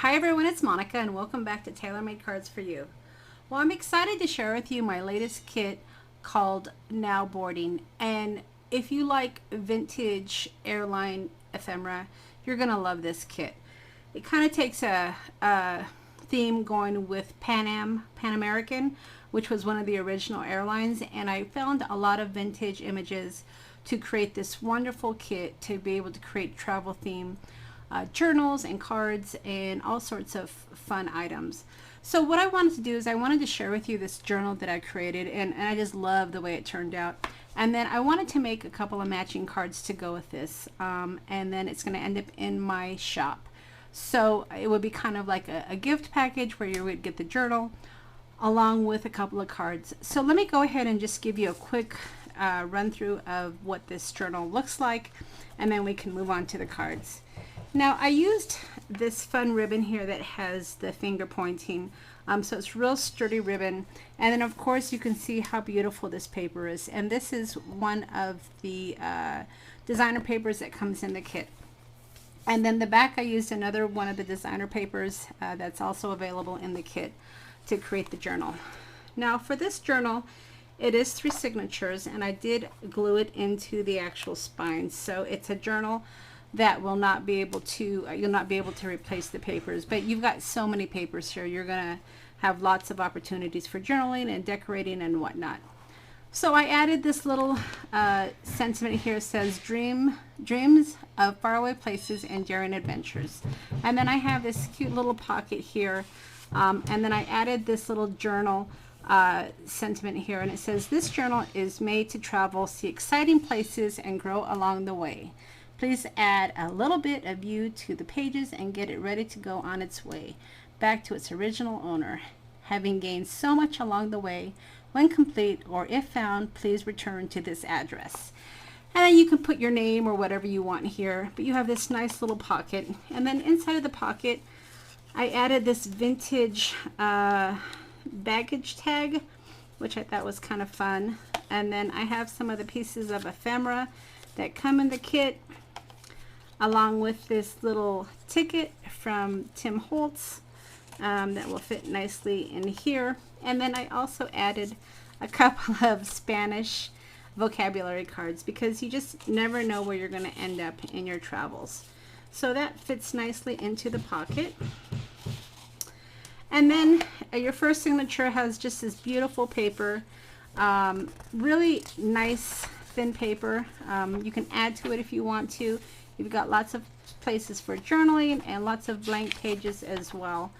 Hi everyone, it's Monica and welcome back to Taylor-Made Cards for You. Well, I'm excited to share with you my latest kit called Now Boarding. And if you like vintage airline ephemera, you're going to love this kit. It kind of takes a theme going with Pan American, which was one of the original airlines, and I found a lot of vintage images to create this wonderful kit to be able to create travel theme journals and cards and all sorts of fun items. So what I wanted to do is I wanted to share with you this journal that I created, and I just love the way it turned out. And then I wanted to make a couple of matching cards to go with this, and then it's going to end up in my shop. So it would be kind of like a gift package where you would get the journal along with a couple of cards. So let me go ahead and just give you a quick run through of what this journal looks like, and then we can move on to the cards. Now I used this fun ribbon here that has the finger pointing, so it's real sturdy ribbon, and then of course you can see how beautiful this paper is, and this is one of the designer papers that comes in the kit. And then the back I used another one of the designer papers that's also available in the kit to create the journal. Now for this journal, it is 3 signatures, and I did glue it into the actual spine, so it's a journal that will not be able to, you'll not be able to replace the papers, but you've got so many papers here, you're gonna have lots of opportunities for journaling and decorating and whatnot. So I added this little sentiment here. It says dreams of faraway places and daring adventures, and then I have this cute little pocket here, and then I added this little journal sentiment here, and it says this journal is made to travel, see exciting places, and grow along the way. Please add a little bit of you to the pages and get it ready to go on its way back to its original owner. Having gained so much along the way, when complete or if found, please return to this address. And then you can put your name or whatever you want here, but you have this nice little pocket, and then inside of the pocket I added this vintage baggage tag, which I thought was kind of fun. And then I have some of the pieces of ephemera that come in the kit, along with this little ticket from Tim Holtz that will fit nicely in here. And then I also added a couple of Spanish vocabulary cards, because you just never know where you're going to end up in your travels. So that fits nicely into the pocket. And then your first signature has just this beautiful paper, really nice thin paper. You can add to it if you want to. You've got lots of places for journaling and lots of blank pages as well.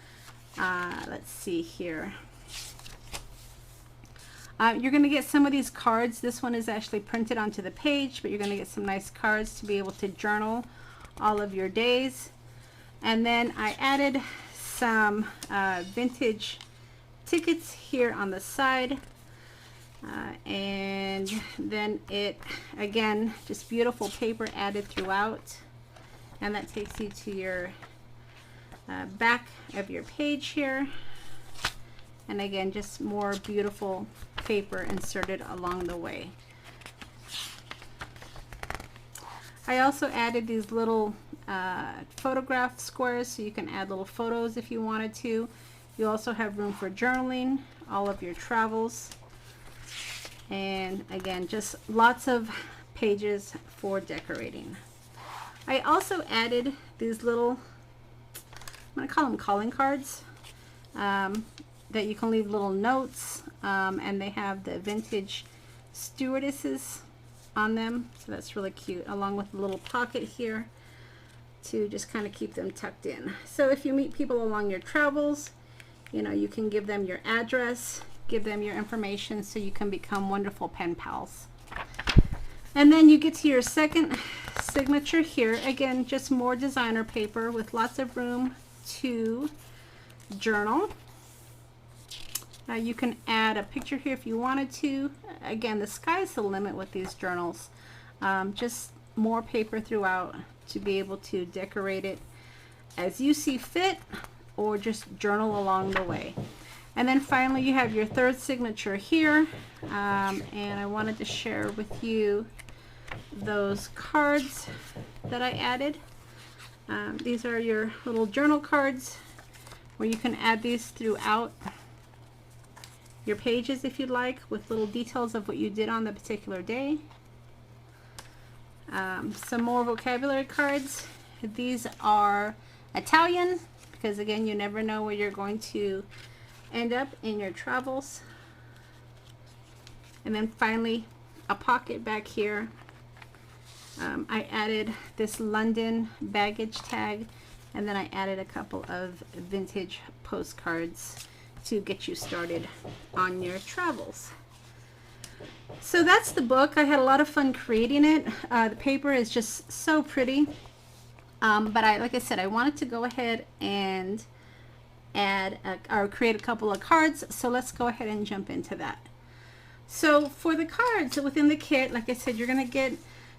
Let's see here. You're going to get some of these cards. This one is actually printed onto the page, but you're going to get some nice cards to be able to journal all of your days. And then I added some vintage tickets here on the side. And then it, again, just beautiful paper added throughout, and that takes you to your back of your page here, and again just more beautiful paper inserted along the way. I also added these little photograph squares, so you can add little photos if you wanted to. You also have room for journaling all of your travels. And again, just lots of pages for decorating. I also added these little, I'm going to call them calling cards, that you can leave little notes, and they have the vintage stewardesses on them, so that's really cute, along with a little pocket here to just kind of keep them tucked in. So if you meet people along your travels, you know, you can give them your address, give them your information, so you can become wonderful pen pals. And then you get to your second signature here. Again, just more designer paper with lots of room to journal. You can add a picture here if you wanted to. Again, the sky's the limit with these journals. Just more paper throughout to be able to decorate it as you see fit, or just journal along the way. And then finally you have your third signature here, and I wanted to share with you those cards that I added. These are your little journal cards where you can add these throughout your pages if you'd like, with little details of what you did on the particular day. Some more vocabulary cards. These are Italian, because again, you never know where you're going to end up in your travels. And then finally, a pocket back here. I added this London baggage tag, and then I added a couple of vintage postcards to get you started on your travels. So that's the book. I had a lot of fun creating it. The paper is just so pretty. But like I said, I wanted to go ahead and or create a couple of cards. So let's go ahead and jump into that. So for the cards within the kit, like I said, you're going to get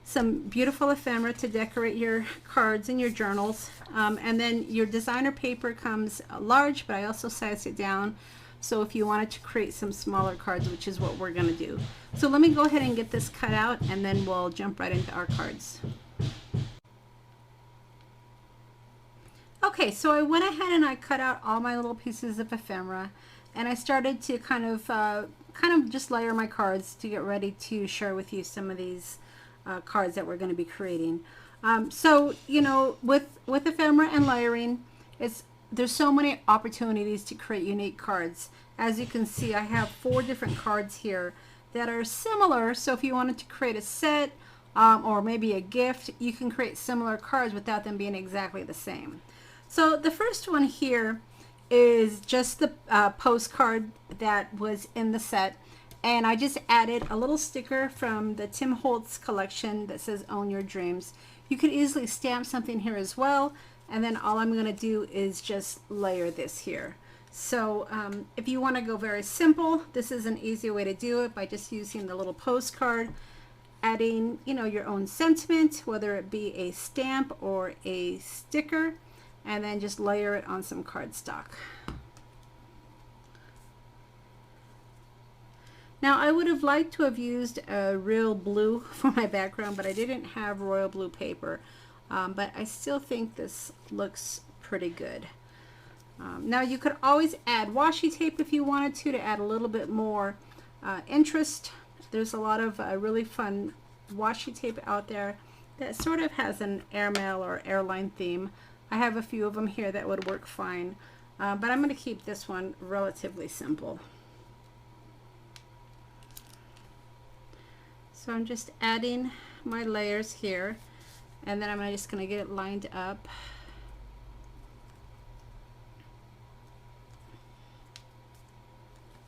some beautiful ephemera to decorate your cards and your journals. And then your designer paper comes large, but I also sized it down. So if you wanted to create some smaller cards, which is what we're going to do. So let me go ahead and get this cut out, and then we'll jump right into our cards. Okay, so I went ahead and I cut out all my little pieces of ephemera, and I started to kind of just layer my cards to get ready to share with you some of these cards that we're going to be creating. So you know, with ephemera and layering, there's so many opportunities to create unique cards. As you can see, I have 4 different cards here that are similar. So if you wanted to create a set or maybe a gift, you can create similar cards without them being exactly the same. So the first one here is just the postcard that was in the set, and I just added a little sticker from the Tim Holtz collection that says "Own Your Dreams." You could easily stamp something here as well, and then all I'm going to do is just layer this here. So if you want to go very simple, this is an easy way to do it by just using the little postcard, adding, you know, your own sentiment, whether it be a stamp or a sticker, and then just layer it on some cardstock. Now I would have liked to have used a real blue for my background, but I didn't have royal blue paper. But I still think this looks pretty good. Now you could always add washi tape if you wanted to add a little bit more interest. There's a lot of really fun washi tape out there that sort of has an airmail or airline theme. I have a few of them here that would work fine, but I'm going to keep this one relatively simple. So I'm just adding my layers here, and then I'm just going to get it lined up.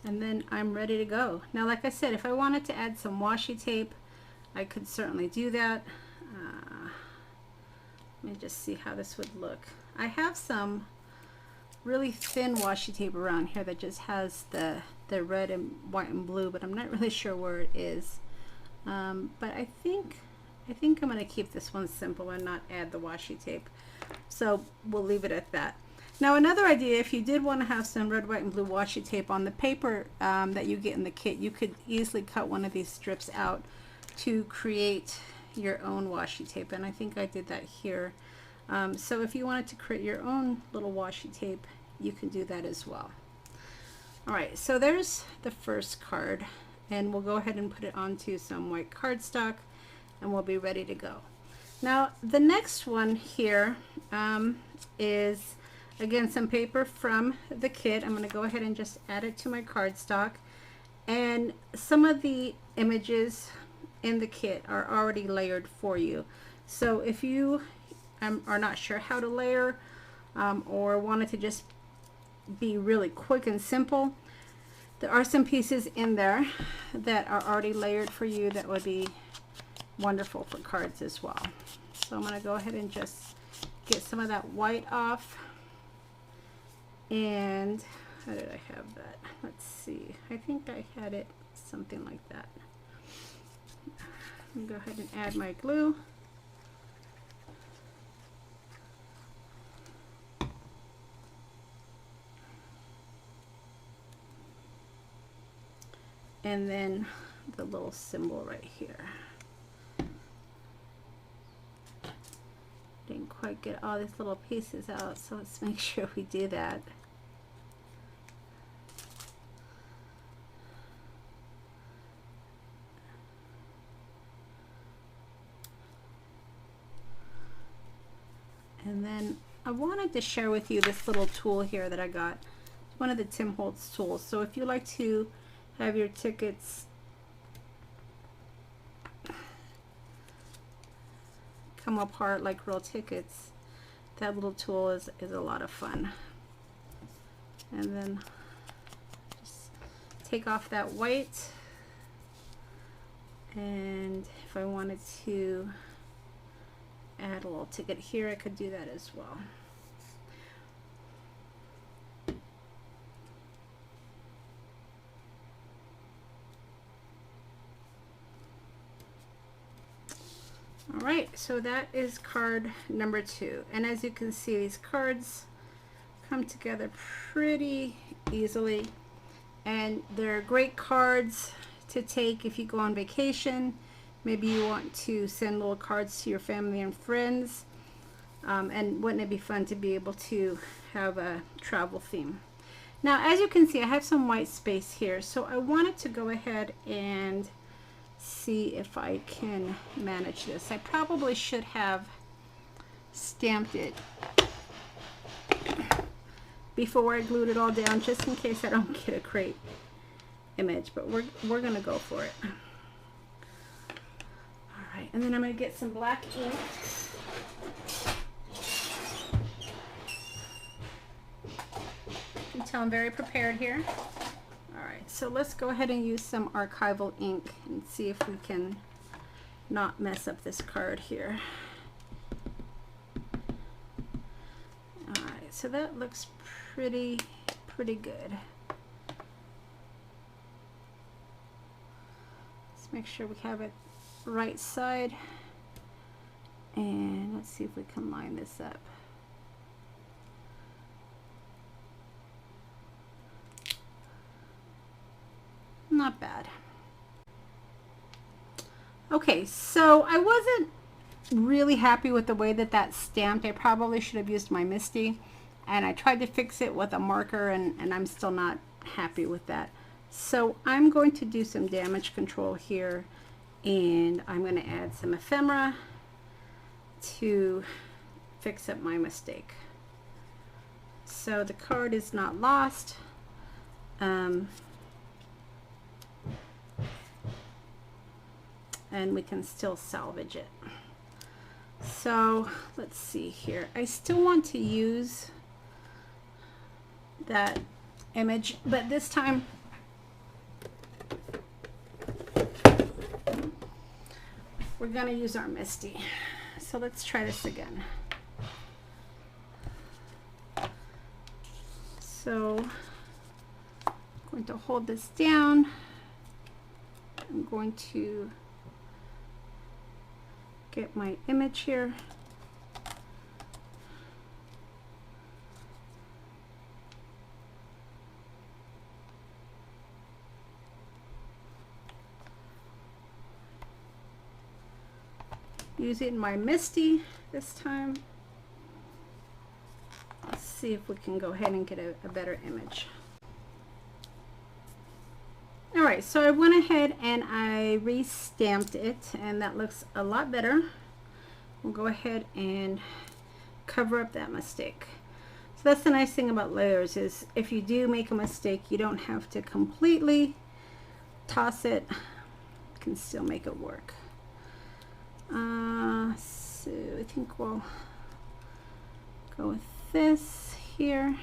And then I'm ready to go. Now, like I said, if I wanted to add some washi tape, I could certainly do that. Let me just see how this would look. I have some really thin washi tape around here that just has the red and white and blue, but I'm not really sure where it is. But I think I'm going to keep this one simple and not add the washi tape. So we'll leave it at that. Now another idea, if you did want to have some red, white, and blue washi tape on the paper that you get in the kit, you could easily cut one of these strips out to create your own washi tape. And I think I did that here. So if you wanted to create your own little washi tape, you can do that as well. Alright, so there's the first card. And we'll go ahead and put it onto some white cardstock, and we'll be ready to go. Now the next one here is again some paper from the kit. I'm going to go ahead and just add it to my cardstock, and some of the images in the kit are already layered for you. So if you are not sure how to layer or wanted to just be really quick and simple, there are some pieces in there that are already layered for you that would be wonderful for cards as well. So I'm going to go ahead and just get some of that white off. And how did I have that? Let's see. I think I had it something like that. Let me go ahead and add my glue. And then the little symbol right here. Didn't quite get all these little pieces out, so let's make sure we do that. And then I wanted to share with you this little tool here that I got. It's one of the Tim Holtz tools. So if you like to have your tickets come apart like real tickets, that little tool is a lot of fun. And then just take off that white, and if I wanted to add a little ticket here, I could do that as well. All right, so that is card number 2, and as you can see, these cards come together pretty easily, and they're great cards to take if you go on vacation. Maybe you want to send little cards to your family and friends, and wouldn't it be fun to be able to have a travel theme. Now, as you can see, I have some white space here, so I wanted to go ahead and see if I can manage this. I probably should have stamped it before I glued it all down, just in case I don't get a great image, but we're gonna go for it. All right, and then I'm gonna get some black ink. You can tell I'm very prepared here. All right, so let's go ahead and use some archival ink and see if we can not mess up this card here. All right, so that looks pretty good. Let's make sure we have it right side, and let's see if we can line this up. Not bad. Okay, so I wasn't really happy with the way that that stamped. I probably should have used my Misty, and I tried to fix it with a marker, and I'm still not happy with that. So I'm going to do some damage control here, and I'm going to add some ephemera to fix up my mistake. So the card is not lost. And we can still salvage it. So let's see here. I still want to use that image, but this time we're gonna use our Misty. So let's try this again. So I'm going to hold this down. I'm going to get my image here. Using my Misty this time. Let's see if we can go ahead and get a better image. Alright, so I went ahead and I re-stamped it, and that looks a lot better. We'll go ahead and cover up that mistake. So that's the nice thing about layers, is if you do make a mistake, you don't have to completely toss it. You can still make it work. So I think we'll go with this here,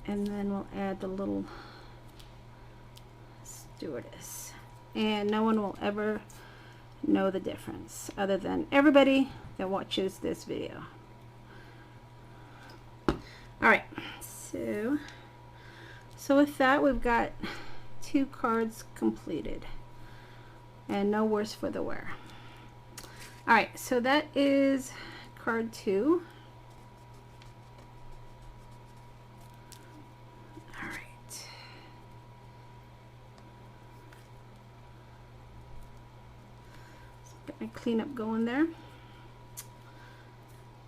and then we'll add the little stewardess, and no one will ever know the difference other than everybody that watches this video. All right, so with that, we've got 2 cards completed, and no worse for the wear. All right, so that is card 2. All right. Get my cleanup going there.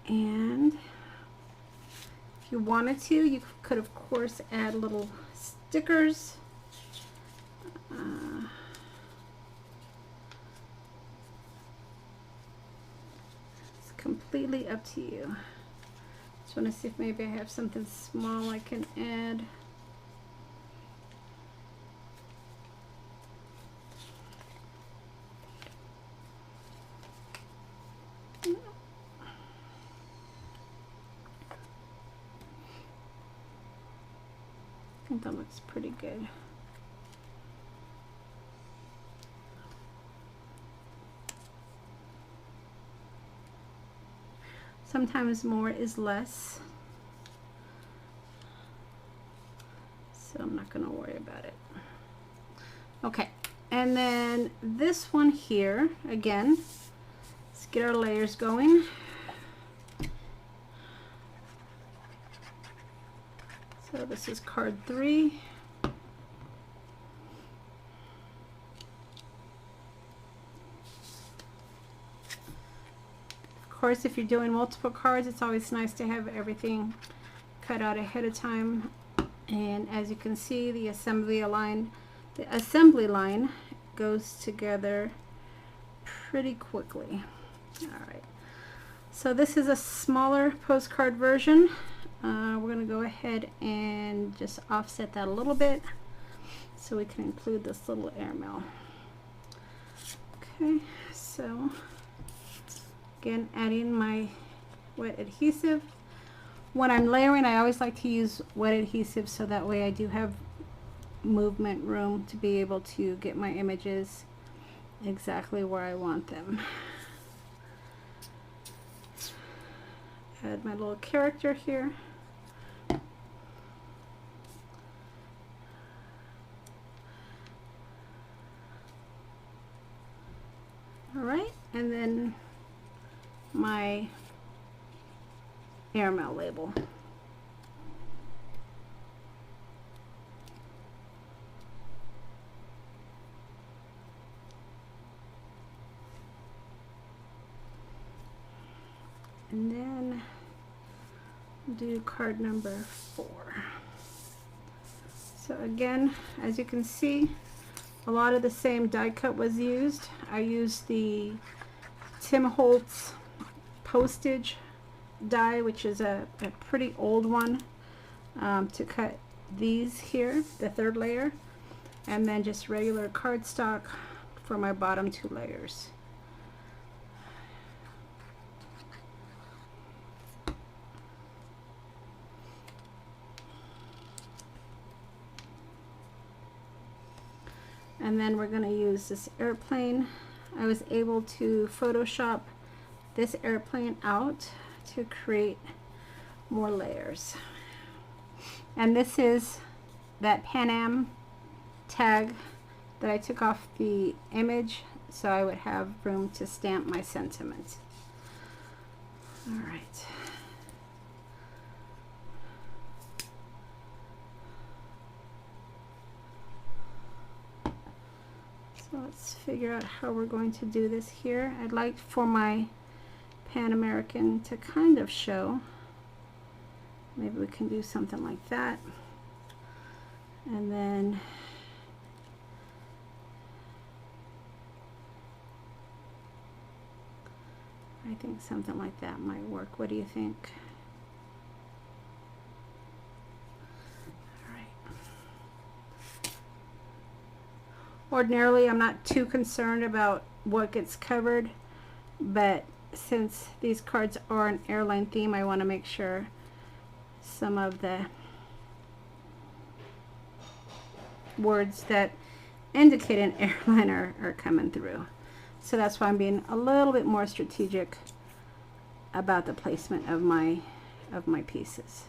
And if you wanted to, you could of course add little stickers. completely up to you. Just want to see if maybe I have something small I can add. I think that looks pretty good. Sometimes more is less, so I'm not going to worry about it. Okay, and then this one here, again, let's get our layers going. So this is card 3. Of course, if you're doing multiple cards, it's always nice to have everything cut out ahead of time. And as you can see, the assembly line goes together pretty quickly. All right, so this is a smaller postcard version. We're going to go ahead and just offset that a little bit so we can include this little airmail. Okay, so again, adding my wet adhesive. When I'm layering, I always like to use wet adhesive so that way I do have movement room to be able to get my images exactly where I want them. Add my little character here. All right, and then my airmail label. And then do card number 4. So again, as you can see, a lot of the same die cut was used. I used the Tim Holtz postage die, which is a pretty old one, to cut these here, the 3rd layer, and then just regular cardstock for my bottom 2 layers. And then we're going to use this airplane. I was able to Photoshop this airplane out to create more layers. And this is that Pan Am tag that I took off the image so I would have room to stamp my sentiments. All right. So let's figure out how we're going to do this here. I'd like for my Pan American to kind of show. Maybe we can do something like that. And then I think something like that might work. What do you think? Ordinarily, I'm not too concerned about what gets covered, but since these cards are an airline theme, I want to make sure some of the words that indicate an airline are coming through. So that's why I'm being a little bit more strategic about the placement of my pieces.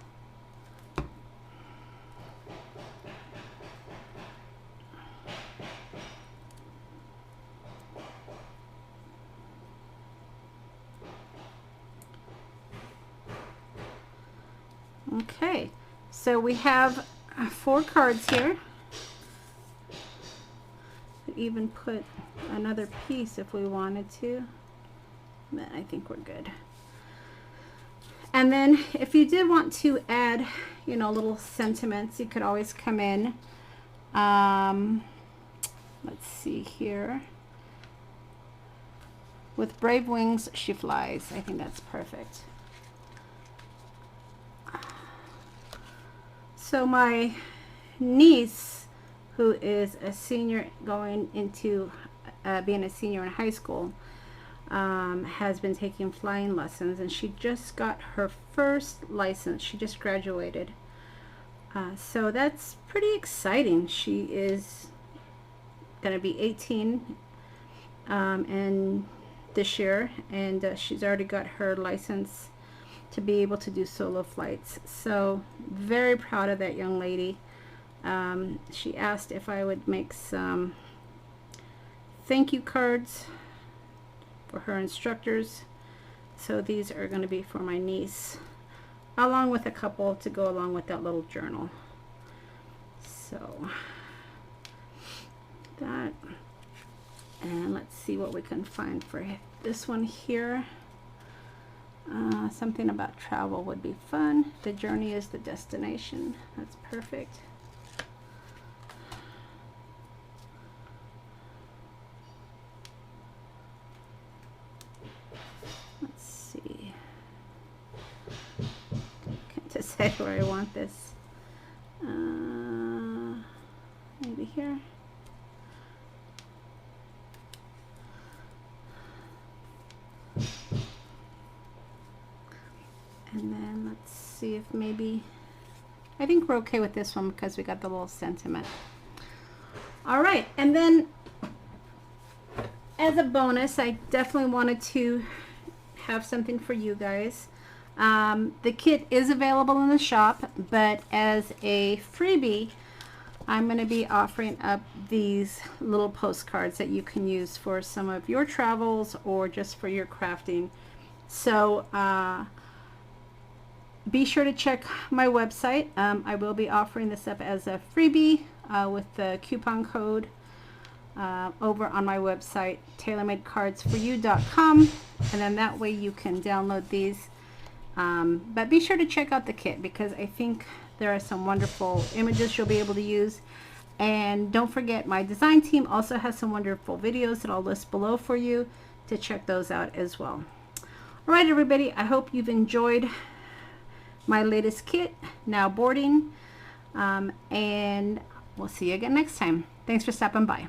Okay, so we have 4 cards here. Could even put another piece if we wanted to, but I think we're good. And then if you did want to add, you know, little sentiments, you could always come in. Let's see here. With brave wings, she flies. I think that's perfect. So my niece, who is a senior going into being a senior in high school, has been taking flying lessons, and she just got her first license. She just graduated. So that's pretty exciting. She is going to be 18 and this year, and she's already got her license to be able to do solo flights. So very proud of that young lady. She asked if I would make some thank you cards for her instructors. So these are going to be for my niece, along with a couple to go along with that little journal. So that, and let's see what we can find for this one here. Something about travel would be fun. The journey is the destination. That's perfect. Let's see. Can't decide where I want this. Maybe here. And then let's see if maybe, I think we're okay with this one because we got the little sentiment. All right, and then as a bonus, I definitely wanted to have something for you guys. The kit is available in the shop, but as a freebie, I'm going to be offering up these little postcards that you can use for some of your travels or just for your crafting. So be sure to check my website. I will be offering this up as a freebie with the coupon code over on my website, Taylormadecards4u.com, and then that way you can download these. But be sure to check out the kit because I think there are some wonderful images you'll be able to use. And don't forget, my design team also has some wonderful videos that I'll list below for you to check those out as well. All right, everybody, I hope you've enjoyed my latest kit, Now Boarding, and we'll see you again next time. Thanks for stopping by.